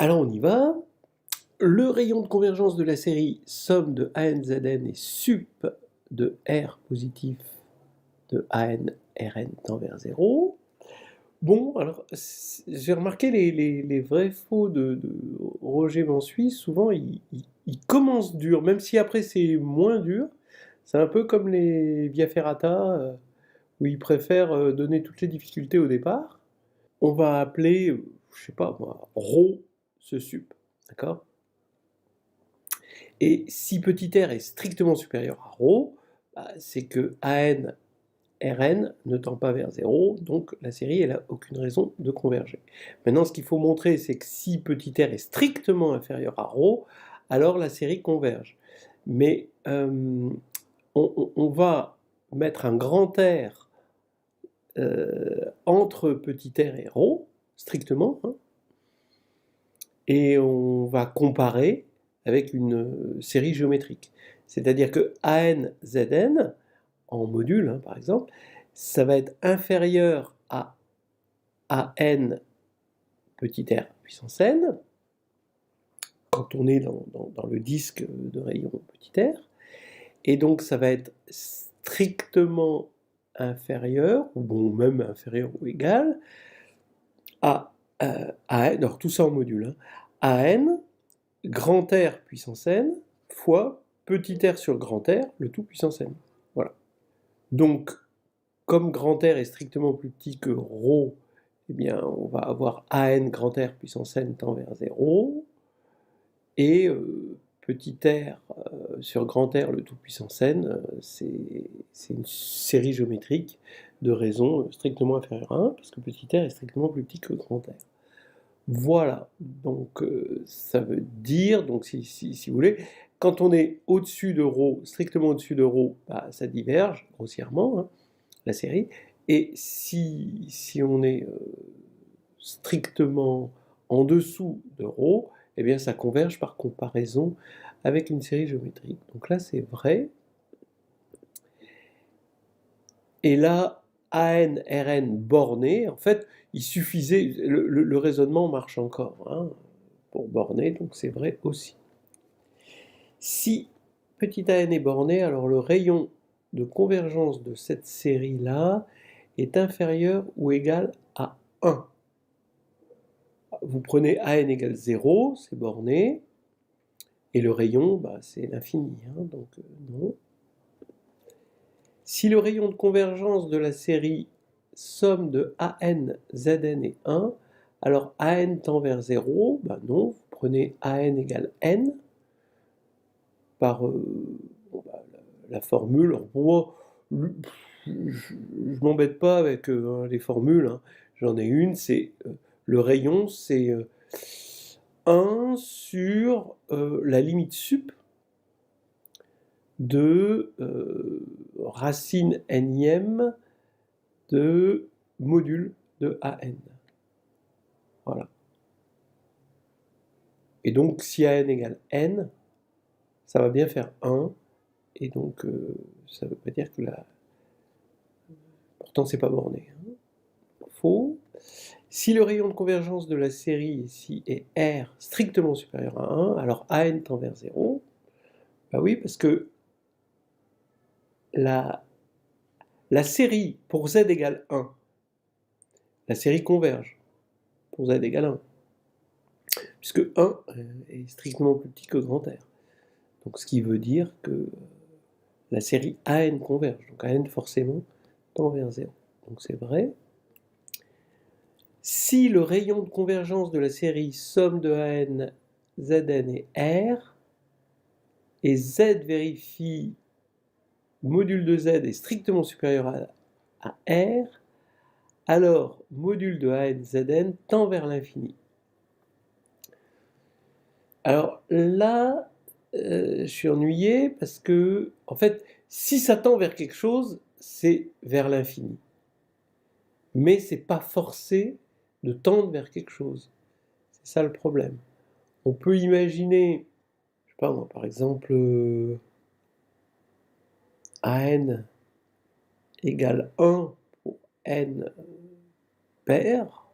Alors on y va. Le rayon de convergence de la série somme de ANZN et sup de R positif de AN RN tend vers 0. Bon, alors j'ai remarqué les vrais faux de Roger Mansuy, souvent ils commencent dur, même si après c'est moins dur. C'est un peu comme les Via Ferrata, où ils préfèrent donner toutes les difficultés au départ. On va appeler, je sais pas moi, ρ ce sup, d'accord? Et si petit r est strictement supérieur à ρ, bah, c'est que AN Rn ne tend pas vers 0, donc la série n'a aucune raison de converger. Maintenant, ce qu'il faut montrer, c'est que si petit r est strictement inférieur à ρ, alors la série converge. Mais on va mettre un grand R entre petit r et ρ, strictement, hein, et on va comparer avec une série géométrique. C'est-à-dire que ANZN, en module hein, par exemple, ça va être inférieur à AN petit r puissance n, quand on est dans le disque de rayon petit r, et donc ça va être strictement inférieur, ou bon, même inférieur ou égal, à AN, alors tout ça en module, hein, AN grand R puissance n fois petit r sur grand R, le tout puissance n. Voilà. Donc, comme grand R est strictement plus petit que ρ, eh bien, on va avoir AN grand R puissance n tend vers 0, et petit r sur grand R, le tout puissance n, c'est une série géométrique de raisons strictement inférieure à 1, parce que petit r est strictement plus petit que grand R. Voilà, donc ça veut dire, donc si vous voulez, quand on est au-dessus de ρ, strictement au-dessus de ρ, bah, ça diverge grossièrement, hein, la série, et si on est strictement en dessous de ρ, eh bien ça converge par comparaison avec une série géométrique. Donc là c'est vrai, et là AN, RN borné, en fait il suffisait, le raisonnement marche encore, hein, pour borner, donc c'est vrai aussi. Si petit an est borné, alors le rayon de convergence de cette série-là est inférieur ou égal à 1. Vous prenez an égale 0, c'est borné, et le rayon, bah, c'est l'infini, hein, donc non. Si le rayon de convergence de la série somme de AN, ZN est 1, alors AN tend vers 0, bah non, vous prenez AN égale N, par bon, bah, la formule. Alors pour moi, je ne m'embête pas avec les formules, hein. J'en ai une, c'est le rayon, c'est 1 sur la limite sup de racine nième de module de AN. Voilà. Et donc, si AN égale N, ça va bien faire 1, et donc ça ne veut pas dire que la... Pourtant, c'est pas borné, hein. Faux. Si le rayon de convergence de la série ici est R strictement supérieur à 1, alors AN tend vers 0. Bah oui, parce que la série pour Z égale 1, la série converge pour Z égale 1, puisque 1 est strictement plus petit que grand R. Donc ce qui veut dire que la série AN converge. Donc AN forcément tend vers 0. Donc c'est vrai. Si le rayon de convergence de la série somme de AN, ZN et R, et Z vérifie module de Z est strictement supérieur à R, alors module de AN, ZN tend vers l'infini. Alors là, je suis ennuyé parce que, en fait, si ça tend vers quelque chose, c'est vers l'infini. Mais c'est pas forcé de tendre vers quelque chose. C'est ça le problème. On peut imaginer, je sais pas moi, par exemple, AN égale 1 pour N pair,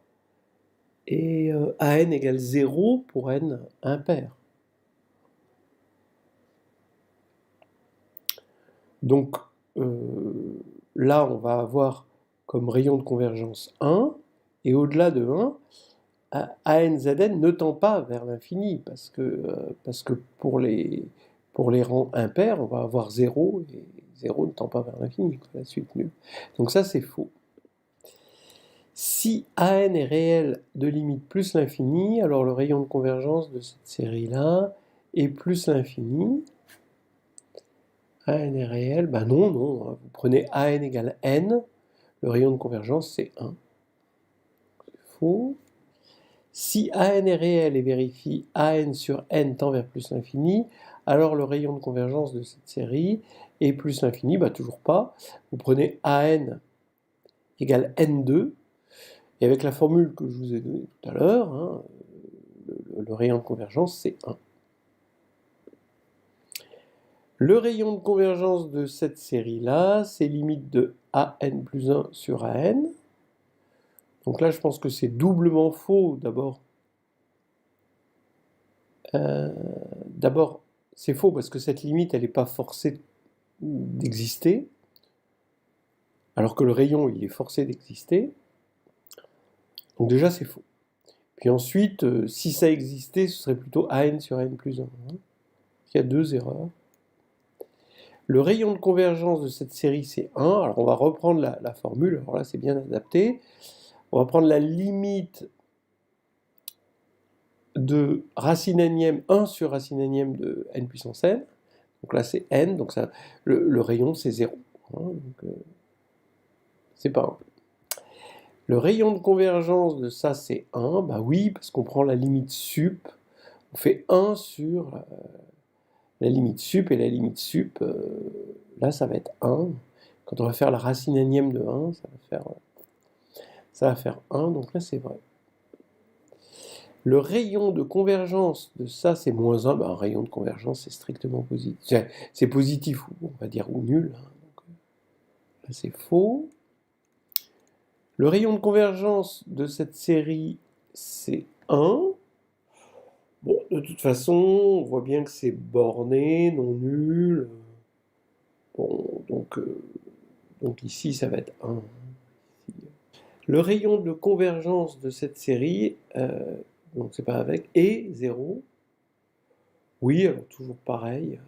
et AN égale 0 pour n impair. Donc là, on va avoir comme rayon de convergence 1, et au-delà de 1, ANZN ne tend pas vers l'infini, parce que pour les rangs impairs, on va avoir 0, et 0 ne tend pas vers l'infini, la suite nulle. Donc ça, c'est faux. Si AN est réel de limite plus l'infini, alors le rayon de convergence de cette série-là est plus l'infini. AN est réel, ben non, vous prenez AN égale n, le rayon de convergence c'est 1. C'est faux. Si AN est réel et vérifie AN sur n tend vers plus l'infini, alors le rayon de convergence de cette série est plus l'infini, bah toujours pas. Vous prenez AN égale n2, et avec la formule que je vous ai donnée tout à l'heure, hein, le rayon de convergence c'est 1. Le rayon de convergence de cette série-là, c'est limite de AN plus 1 sur AN. Donc là, je pense que c'est doublement faux, d'abord. D'abord, c'est faux parce que cette limite, elle n'est pas forcée d'exister, alors que le rayon, il est forcé d'exister. Donc déjà, c'est faux. Puis ensuite, si ça existait, ce serait plutôt AN sur AN plus 1. Hein. Il y a deux erreurs. Le rayon de convergence de cette série, c'est 1. Alors on va reprendre la formule, alors là, c'est bien adapté. On va prendre la limite de racine énième 1 sur racine énième de n puissance n. Donc là, c'est n, donc ça, le rayon, c'est 0. Hein, donc, c'est pas 1. Le rayon de convergence de ça, c'est 1. Bah oui, parce qu'on prend la limite sup. On fait 1 sur la limite sup, et la limite sup, là, ça va être 1. Quand on va faire la racine énième de 1, ça va faire 1, donc là, c'est vrai. Le rayon de convergence de ça, c'est moins 1. Ben, un rayon de convergence, c'est strictement positif. C'est positif, on va dire, ou nul. Hein. Donc, là, c'est faux. Le rayon de convergence de cette série, c'est 1. Bon, de toute façon, on voit bien que c'est borné, non nul. Bon, donc ici, ça va être 1. Le rayon de convergence de cette série, donc c'est pas avec, est 0. Oui, alors toujours pareil.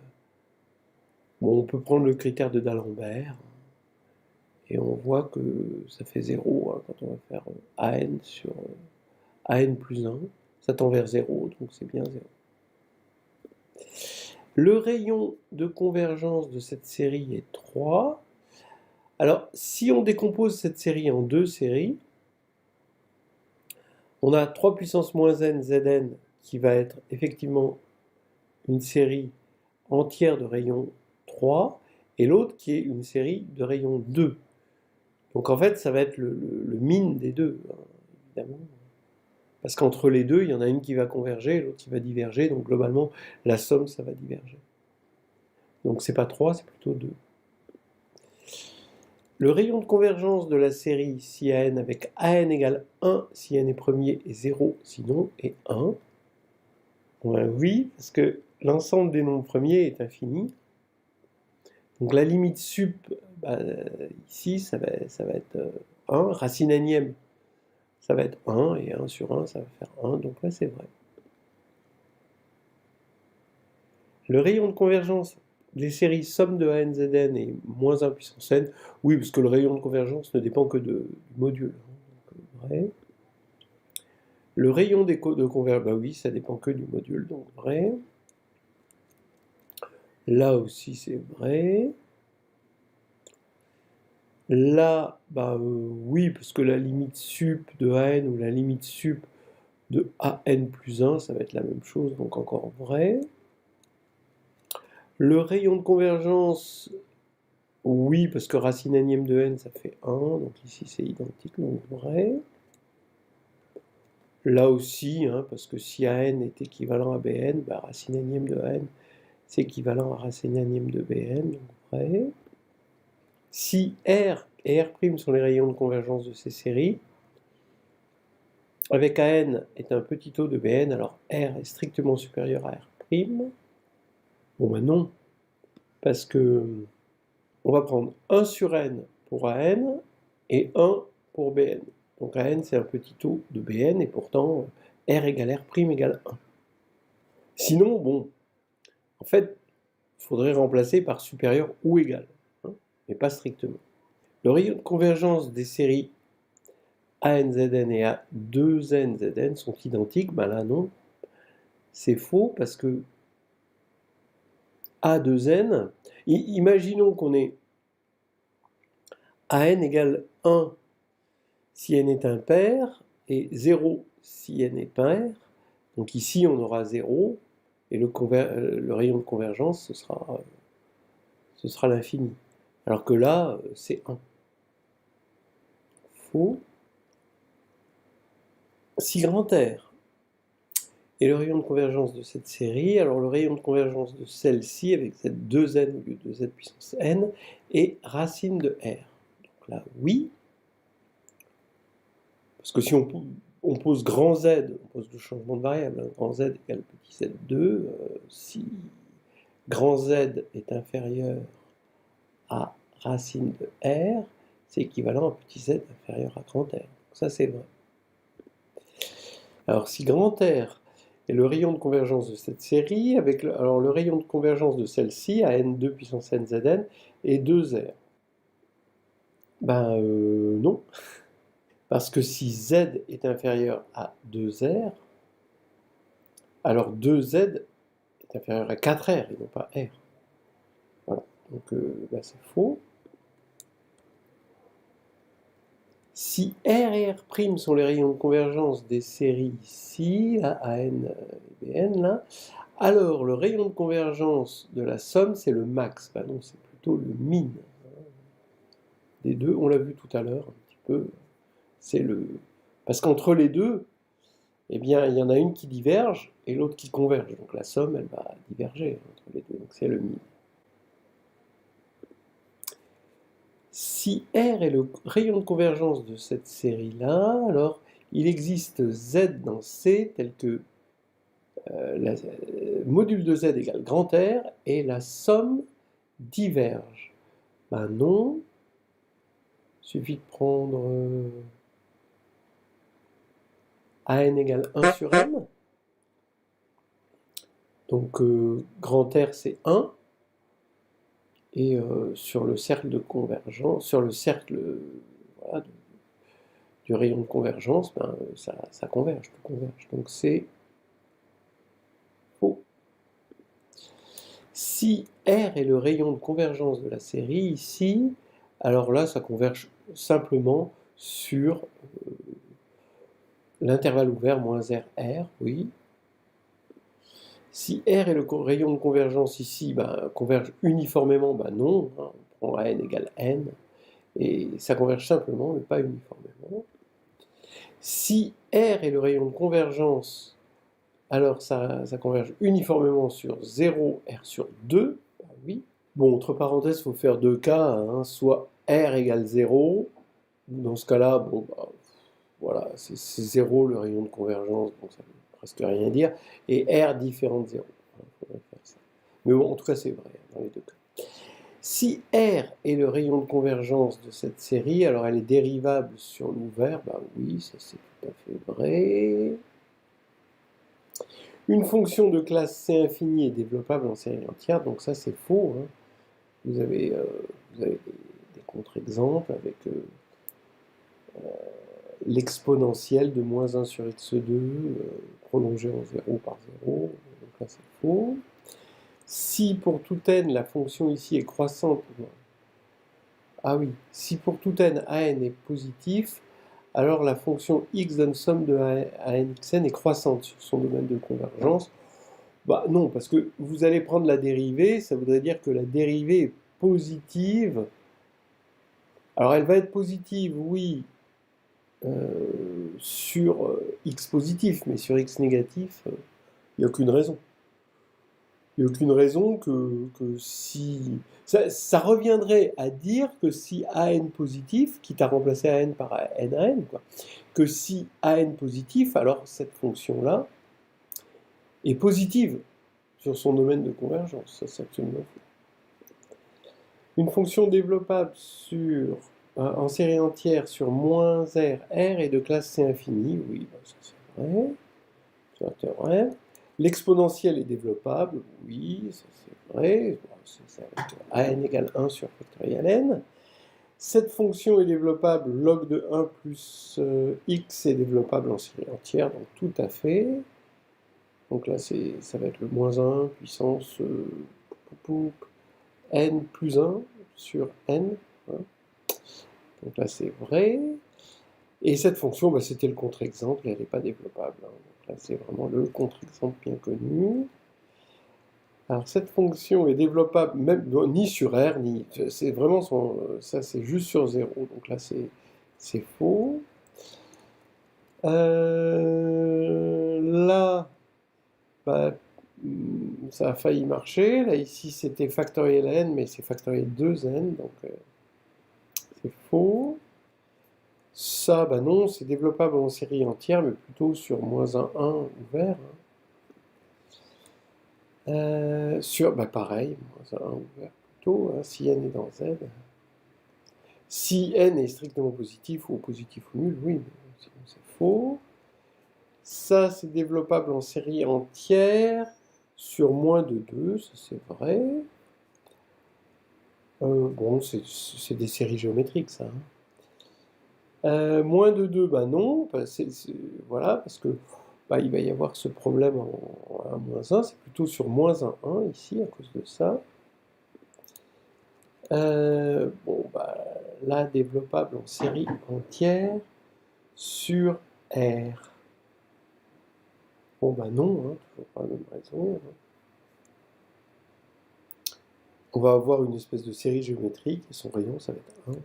Bon, on peut prendre le critère de D'Alembert, et on voit que ça fait 0 hein, quand on va faire AN sur AN plus 1. Ça tend vers 0, donc c'est bien 0. Le rayon de convergence de cette série est 3. Alors, si on décompose cette série en deux séries, on a 3 puissance moins n Zn qui va être effectivement une série entière de rayon 3, et l'autre qui est une série de rayon 2. Donc en fait, ça va être le min des deux, hein, évidemment. Parce qu'entre les deux, il y en a une qui va converger et l'autre qui va diverger, donc globalement, la somme, ça va diverger. Donc c'est pas 3, c'est plutôt 2. Le rayon de convergence de la série si AN avec AN égale 1 si n est premier et 0 sinon est 1. Oui, parce que l'ensemble des nombres premiers est infini. Donc la limite sup, bah, ici, ça va être 1. Racine énième, ça va être 1, et 1 sur 1, ça va faire 1, donc là c'est vrai. Le rayon de convergence des séries somme de ANZN est moins 1 puissance n. Oui, parce que le rayon de convergence ne dépend que du module. Donc vrai. Le rayon de convergence, bah oui, ça dépend que du module, donc vrai. Là aussi c'est vrai. Là, oui, parce que la limite sup de AN ou la limite sup de AN plus 1, ça va être la même chose, donc encore vrai. Le rayon de convergence, oui, parce que racine énième de n, ça fait 1, donc ici c'est identique, donc vrai. Là aussi, hein, parce que si AN est équivalent à Bn, racine énième de AN, c'est équivalent à racine énième de Bn, donc vrai. Si R et R' sont les rayons de convergence de ces séries, avec AN est un petit taux de Bn, alors R est strictement supérieur à R'. Bon ben non, parce que on va prendre 1 sur n pour AN et 1 pour Bn. Donc AN c'est un petit taux de Bn et pourtant R égale R' égale 1. Sinon, bon, en fait, il faudrait remplacer par supérieur ou égal, hein, mais pas strictement. Le rayon de convergence des séries ANZN et A2NZN sont identiques. Ben là, non. C'est faux parce que A2N, imaginons qu'on ait AN égale 1 si n est impair et 0 si n est pair. Donc ici, on aura 0 et le rayon de convergence, ce sera l'infini. Alors que là, c'est 1. Faux. Si grand R est le rayon de convergence de cette série, alors le rayon de convergence de celle-ci, avec cette 2n au lieu de z puissance n, est racine de R. Donc là, oui. Parce que si on pose grand Z, on pose le changement de variable, hein, grand Z égale petit z2, si grand Z est inférieur à racine de R, c'est équivalent à petit z inférieur à grand R. Donc ça, c'est vrai. Alors, si grand R est le rayon de convergence de cette série, alors le rayon de convergence de celle-ci, à n2 puissance n zn, est 2R. Ben non. Parce que si z est inférieur à 2R, alors 2z est inférieur à 4R et non pas R. Voilà. Donc ben, c'est faux. Si R et R' sont les rayons de convergence des séries ici, là, AN et BN, là, alors le rayon de convergence de la somme, c'est le max. Ben non, c'est plutôt le min. Des deux, on l'a vu tout à l'heure, un petit peu. C'est le... Parce qu'entre les deux, eh bien, il y en a une qui diverge et l'autre qui converge. Donc la somme, elle va diverger entre les deux. Donc c'est le min. Si R est le rayon de convergence de cette série-là, alors il existe Z dans C tel que module de Z égale grand R et la somme diverge. Ben non, il suffit de prendre AN égale 1 sur M. Donc grand R c'est 1. Et sur le cercle de convergence, sur le cercle voilà, du rayon de convergence, ben, ça converge, tout converge. Donc c'est faux. Si R est le rayon de convergence de la série ici, alors là ça converge simplement sur l'intervalle ouvert moins RR, oui. Si R est le rayon de convergence ici, ben, converge uniformément, ben non, hein, on prend n égale n, et ça converge simplement, mais pas uniformément. Si R est le rayon de convergence, alors ça converge uniformément sur 0, R sur 2, ben oui. Bon, entre parenthèses, il faut faire deux cas, hein, soit R égale 0, dans ce cas-là, bon, bah, voilà, c'est 0 le rayon de convergence, donc ça ne veut presque rien dire, et R différent de 0. Faudrait faire ça. Mais bon, en tout cas, c'est vrai dans les deux cas. Si R est le rayon de convergence de cette série, alors elle est dérivable sur l'ouvert, bah oui, ça c'est tout à fait vrai. Une fonction de classe C infinie est développable en série entière, donc ça c'est faux. Hein. Vous avez des contre-exemples avec l'exponentielle de moins 1 sur x2 prolongée en 0 par 0, donc là c'est faux. Si pour tout n la fonction ici est croissante, ah oui, si pour tout n an est positif, alors la fonction x donne somme de anxn est croissante sur son domaine de convergence. Bah non, parce que vous allez prendre la dérivée, ça voudrait dire que la dérivée est positive. Alors elle va être positive, oui, sur x positif, mais sur x négatif, il n'y a aucune raison. Il n'y a aucune raison que si... Ça reviendrait à dire que si AN positif, quitte à remplacer AN par NAN, quoi, que si AN positif, alors cette fonction-là est positive sur son domaine de convergence. Ça, c'est absolument faux. Une fonction développable en série entière sur moins R, R est de classe C infinie, oui, ça c'est vrai, c'est un théorème. L'exponentielle est développable, oui, ça c'est vrai, c'est avec AN égale 1 sur factoriel N. Cette fonction est développable, log de 1 plus x est développable en série entière, donc tout à fait. Donc là, ça va être le moins 1 puissance n plus 1 sur n. Hein. Donc là, c'est vrai. Et cette fonction, bah, c'était le contre-exemple, elle n'est pas développable. Hein. Donc là, c'est vraiment le contre-exemple bien connu. Alors cette fonction est développable même ni sur R, ni. C'est vraiment ça, c'est juste sur 0. Donc là, c'est faux. Là, bah, ça a failli marcher. Là, ici, c'était factoriel n, mais c'est factoriel 2n, donc c'est faux. Ça, bah non, c'est développable en série entière, mais plutôt sur moins 1 ouvert. Bah pareil, moins 1 ouvert plutôt, hein, si n est dans z. Si n est strictement positif ou positif ou nul, oui, mais sinon c'est faux. Ça, c'est développable en série entière sur moins de 2, ça c'est vrai. Bon, c'est des séries géométriques, ça. Hein. Moins de 2, bah non, bah voilà, parce que bah, il va y avoir ce problème en 1, moins 1, c'est plutôt sur moins 1, 1 ici, à cause de ça. Bon, bah, là, développable en série entière sur R. Bon, bah non, hein, toujours pas la même raison. Hein. On va avoir une espèce de série géométrique, et son rayon, ça va être 1.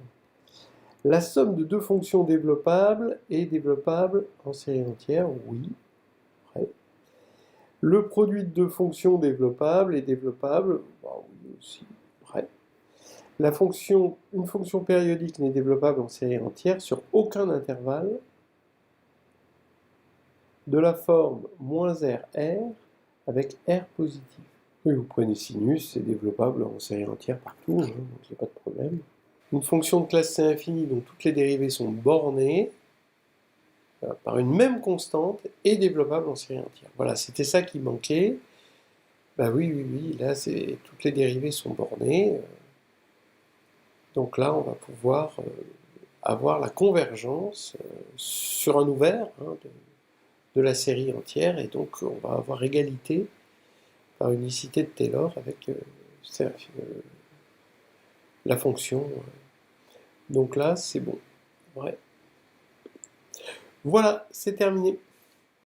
La somme de deux fonctions développables est développable en série entière, oui. Vrai. Le produit de deux fonctions développables est développable, bah, oui aussi, vrai. Une fonction périodique n'est développable en série entière sur aucun intervalle de la forme moins R avec R positif. Oui, vous prenez sinus, c'est développable en série entière partout, hein, donc il n'y a pas de problème. Une fonction de classe C infinie dont toutes les dérivées sont bornées par une même constante est développable en série entière. Voilà, c'était ça qui manquait. Bah oui, là, toutes les dérivées sont bornées. Donc là, on va pouvoir avoir la convergence sur un ouvert hein, de la série entière, et donc on va avoir égalité par unicité de Taylor avec la fonction. Donc là, c'est bon. Ouais. Voilà, c'est terminé.